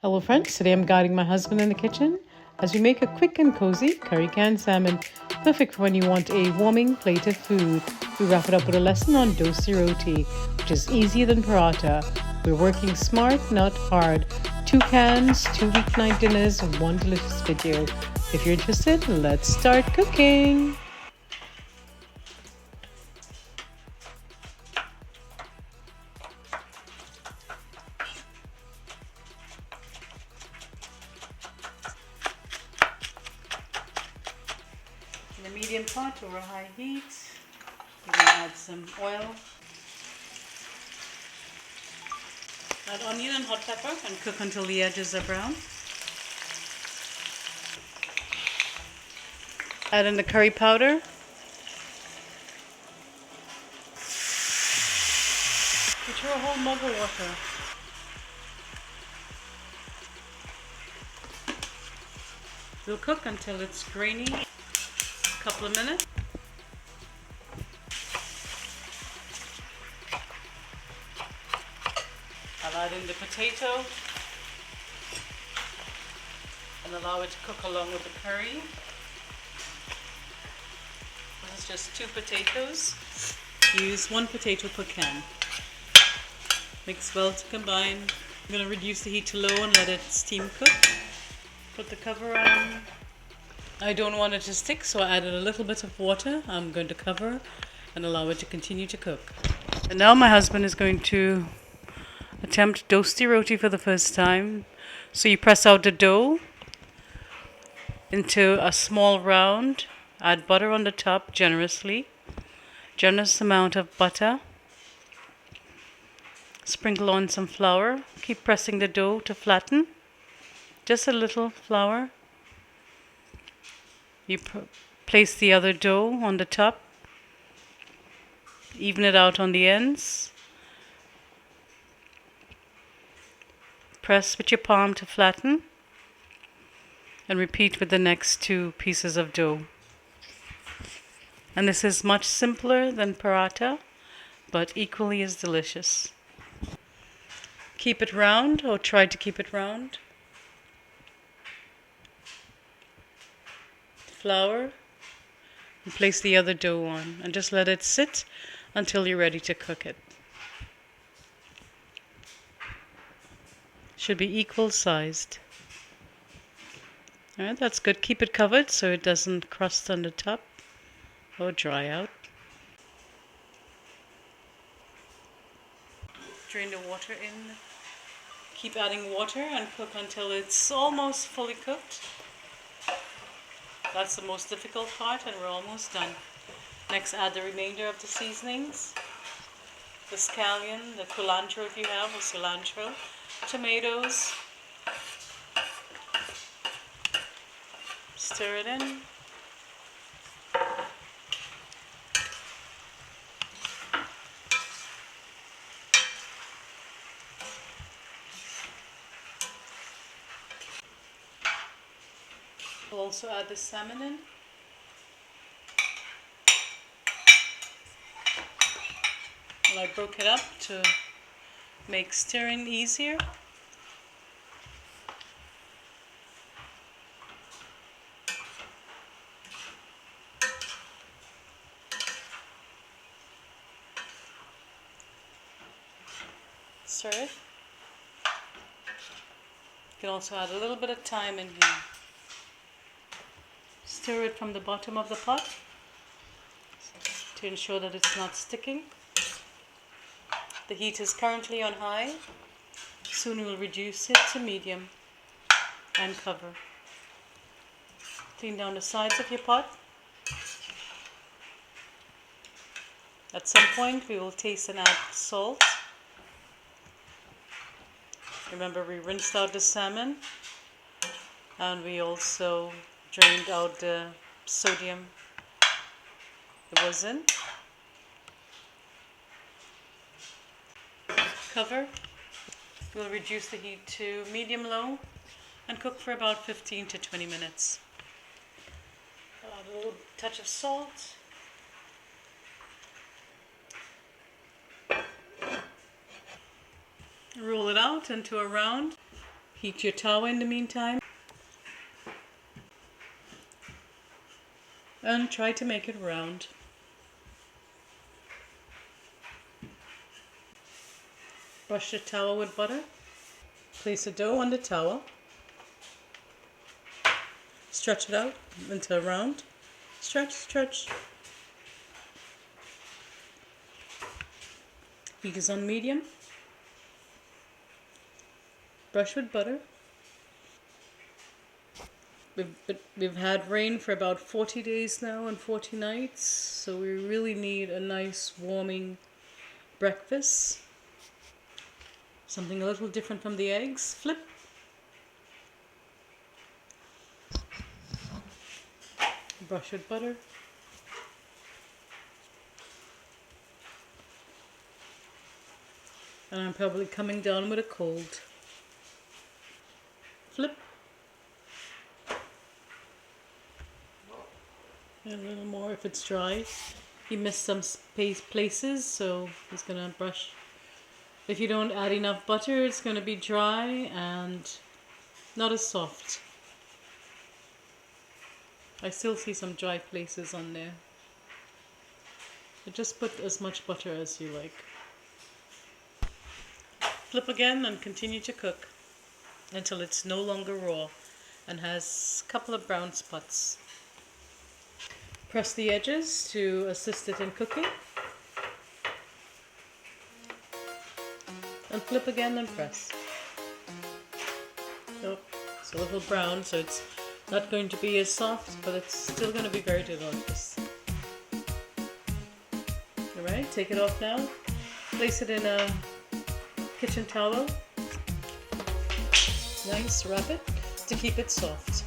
Hello friends, today I'm guiding my husband in the kitchen as we make a quick and cozy curry canned salmon, perfect for when you want a warming plate of food. We wrap it up with a lesson on Dosti Roti, which is easier than paratha. We're working smart, not hard. 2 cans, 2 weeknight dinners, 1 delicious video. If you're interested, let's start cooking. In a medium pot over high heat, we're going to add some oil. Add onion and hot pepper and cook until the edges are brown. Add in the curry powder. Put a whole mug of water. We'll cook until it's grainy, a couple of minutes. I'll add in the potato and allow it to cook along with the curry. This is just 2 potatoes. Use 1 potato per can. Mix well to combine. I'm going to reduce the heat to low and let it steam cook. Put the cover on. I don't want it to stick, so I added a little bit of water. I'm going to cover and allow it to continue to cook. And now my husband is going to attempt Dosti Roti for the first time. So you press out the dough into a small round. Add butter on the top generously. Generous amount of butter. Sprinkle on some flour. Keep pressing the dough to flatten. Just a little flour. You place the other dough on the top. Even it out on the ends. Press with your palm to flatten. And repeat with the next 2 pieces of dough. And this is much simpler than paratha, but equally as delicious. Keep it round, or try to keep it round. Flour, and place the other dough on, and just let it sit until you're ready to cook it. Should be equal sized. Alright, that's good. Keep it covered so it doesn't crust on the top or dry out. Drain the water in. Keep adding water and cook until it's almost fully cooked. That's the most difficult part, and we're almost done. Next, add the remainder of the seasonings. The scallion, the culantro if you have, or cilantro, tomatoes. Stir it in. We'll also add the salmon in. And I broke it up to make stirring easier. Stir it. You can also add a little bit of thyme in here. Stir it from the bottom of the pot to ensure that it's not sticking. The heat is currently on high. Soon we'll reduce it to medium and cover. Clean down the sides of your pot. At some point we will taste and add salt. Remember, we rinsed out the salmon and we also drained out the sodium it was in. Cover. We'll reduce the heat to medium-low and cook for about 15 to 20 minutes. Add a little touch of salt. Roll it out into a round. Heat your tawa in the meantime. And try to make it round. Brush the tawa with butter. Place the dough on the tawa. Stretch it out until round. Stretch, stretch. Heat is on medium. Brush with butter. We've had rain for about 40 days now and 40 nights, so we really need a nice warming breakfast. Something a little different from the eggs. Flip. Brush with butter. And I'm probably coming down with a cold. Flip. And a little more if it's dry. He missed some places, so he's gonna brush. If you don't add enough butter, it's gonna be dry and not as soft. I still see some dry places on there. But just put as much butter as you like. Flip again and continue to cook until it's no longer raw and has a couple of brown spots. Press the edges to assist it in cooking. And flip again and press. So it's a little brown, so it's not going to be as soft, but it's still going to be very delicious. Alright, take it off now. Place it in a kitchen towel. Nice, wrap it to keep it soft.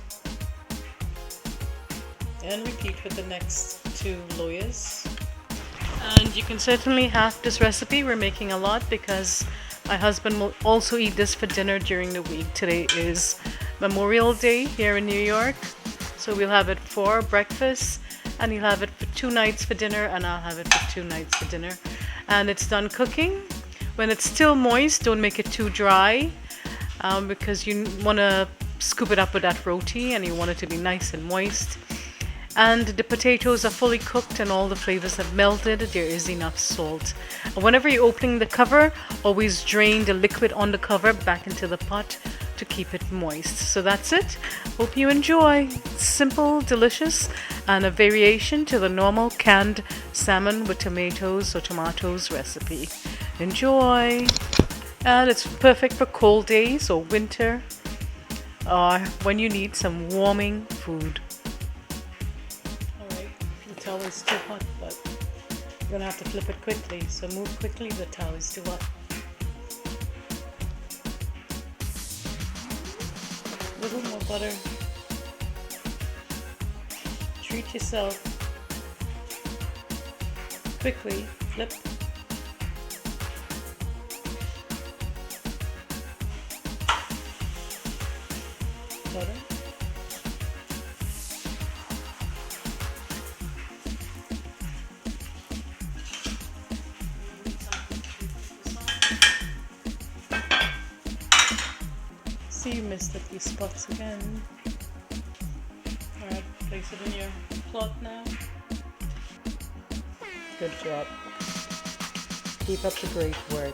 And repeat with the next 2 loyas. And you can certainly have this recipe. We're making a lot because my husband will also eat this for dinner during the week. Today is Memorial Day here in New York, so we'll have it for breakfast and he'll have it for 2 nights for dinner and I'll have it for 2 nights for dinner. And it's done cooking. When it's still moist, don't make it too dry because you want to scoop it up with that roti and you want it to be nice and moist. And the potatoes are fully cooked and all the flavors have melted. There is enough salt. And whenever you're opening the cover, always drain the liquid on the cover back into the pot to keep it moist. So that's it. Hope you enjoy. Simple, delicious, and a variation to the normal canned salmon with tomatoes or tomatoes recipe. Enjoy. And it's perfect for cold days or winter or when you need some warming food. The towel is too hot, but you're gonna have to flip it quickly, so move quickly, the towel is too hot. A little more butter. Treat yourself. Quickly flip. Butter. You missed a few spots again. Alright, place it in your cloth now. Good job. Keep up the great work.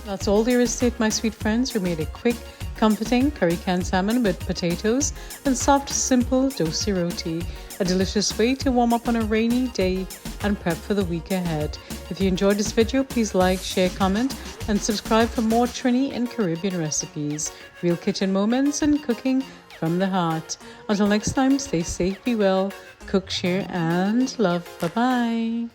That's all there is to it, my sweet friends. We made a quick, comforting curry canned salmon with potatoes and soft, simple dosi roti. A delicious way to warm up on a rainy day and prep for the week ahead. If you enjoyed this video, please like, share, comment, and subscribe for more Trini and Caribbean recipes. Real kitchen moments and cooking from the heart. Until next time, stay safe, be well, cook, share, and love. Bye-bye.